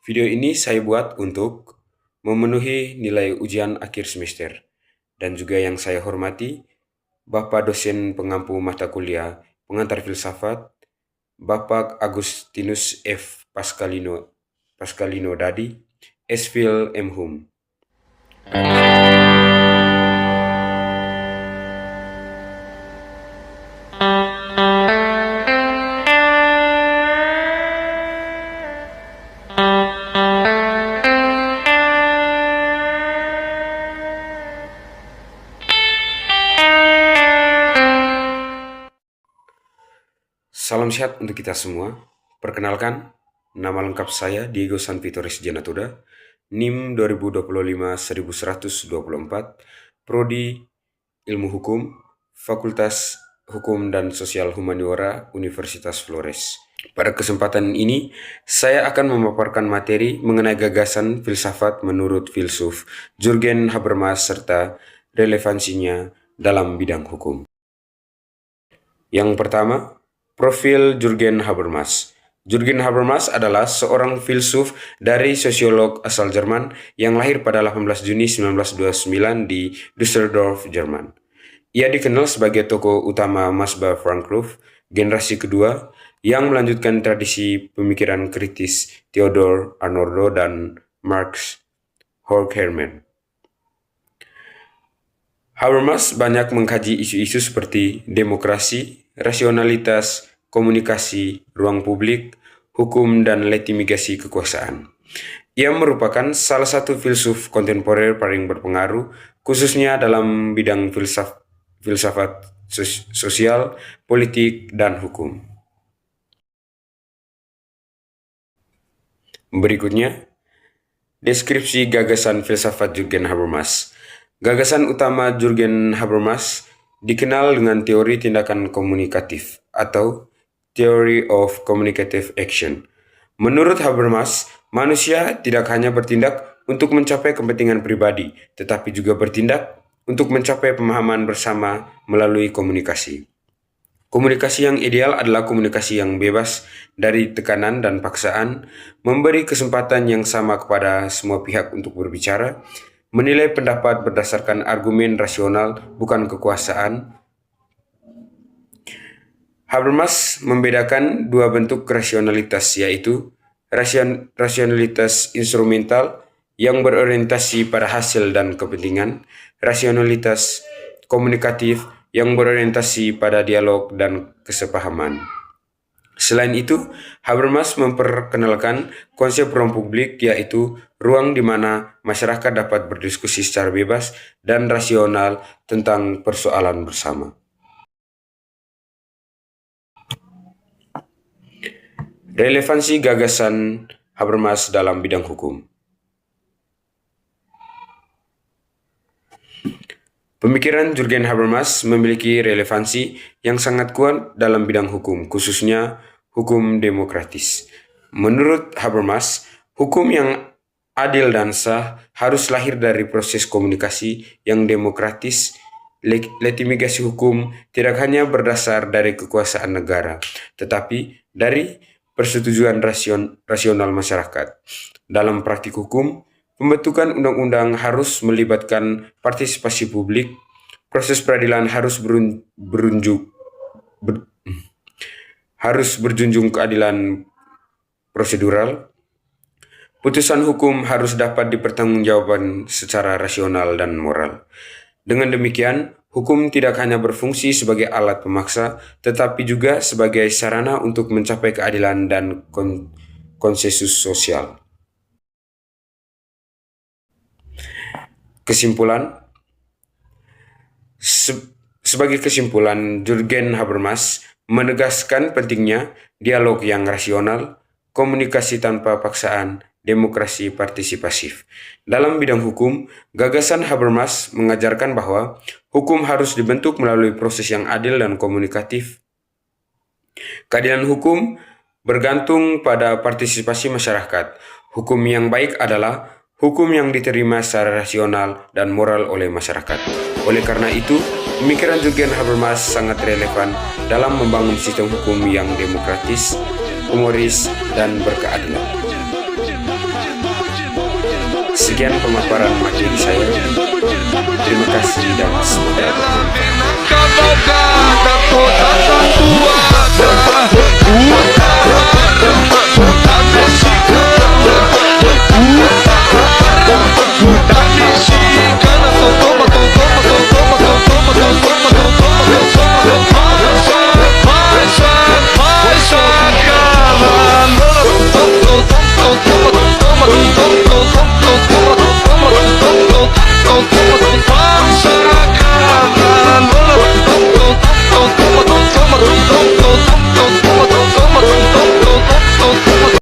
Video ini saya buat untuk memenuhi nilai ujian akhir semester. Dan juga yang saya hormati, Bapak dosen pengampu mata kuliah pengantar filsafat, Bapak Agustinus F. Pascalino Dadi, Esfil M. Hum. Salam sehat untuk kita semua. Perkenalkan, nama lengkap saya Diego Sanvitoris Janatuda, NIM 2025-1124, Prodi Ilmu Hukum, Fakultas Hukum dan Sosial Humaniora, Universitas Flores. Pada kesempatan ini, saya akan memaparkan materi mengenai gagasan filsafat menurut filsuf Jürgen Habermas serta relevansinya dalam bidang hukum. Yang pertama, profil Jürgen Habermas. Jürgen Habermas adalah seorang filsuf dari sosiolog asal Jerman yang lahir pada 18 Juni 1929 di Düsseldorf, Jerman. Ia dikenal sebagai tokoh utama Masbah Frankfurt, generasi kedua, yang melanjutkan tradisi pemikiran kritis Theodor Adorno dan Max Horkheimer. Habermas banyak mengkaji isu-isu seperti demokrasi, rasionalitas, komunikasi, ruang publik, hukum, dan legitimasi kekuasaan. Ia merupakan salah satu filsuf kontemporer paling berpengaruh, khususnya dalam bidang filsafat sosial, politik, dan hukum. Berikutnya, deskripsi gagasan filsafat Jürgen Habermas. Gagasan utama Jürgen Habermas dikenal dengan teori tindakan komunikatif atau Theory of Communicative Action. Menurut Habermas, manusia tidak hanya bertindak untuk mencapai kepentingan pribadi, tetapi juga bertindak untuk mencapai pemahaman bersama melalui komunikasi. Komunikasi yang ideal adalah komunikasi yang bebas dari tekanan dan paksaan, memberi kesempatan yang sama kepada semua pihak untuk berbicara, menilai pendapat berdasarkan argumen rasional, bukan kekuasaan. Habermas membedakan dua bentuk rasionalitas, yaitu rasionalitas instrumental yang berorientasi pada hasil dan kepentingan, rasionalitas komunikatif yang berorientasi pada dialog dan kesepahaman. Selain itu, Habermas memperkenalkan konsep ruang publik, yaitu ruang di mana masyarakat dapat berdiskusi secara bebas dan rasional tentang persoalan bersama. Relevansi gagasan Habermas dalam bidang hukum. Pemikiran Jürgen Habermas memiliki relevansi yang sangat kuat dalam bidang hukum, khususnya hukum demokratis. Menurut Habermas, hukum yang adil dan sah harus lahir dari proses komunikasi yang demokratis. Legitimasi hukum tidak hanya berdasar dari kekuasaan negara, tetapi dari persetujuan rasional masyarakat. Dalam praktik hukum, pembentukan undang-undang harus melibatkan partisipasi publik, proses peradilan harus berjunjung keadilan prosedural, putusan hukum harus dapat dipertanggungjawabkan secara rasional dan moral. Dengan demikian, hukum tidak hanya berfungsi sebagai alat pemaksa, tetapi juga sebagai sarana untuk mencapai keadilan dan konsensus sosial. Kesimpulan, sebagai kesimpulan, Jürgen Habermas menegaskan pentingnya dialog yang rasional, komunikasi tanpa paksaan, demokrasi partisipasif. Dalam bidang hukum, gagasan Habermas mengajarkan bahwa hukum harus dibentuk melalui proses yang adil dan komunikatif. Keadilan hukum bergantung pada partisipasi masyarakat. Hukum yang baik adalah hukum yang diterima secara rasional dan moral oleh masyarakat. Oleh karena itu, pemikiran Jürgen Habermas sangat relevan dalam membangun sistem hukum yang demokratis, humoris, dan berkeadilan. Sekian pemaparan materi saya. Terima kasih dan semoga bermanfaat.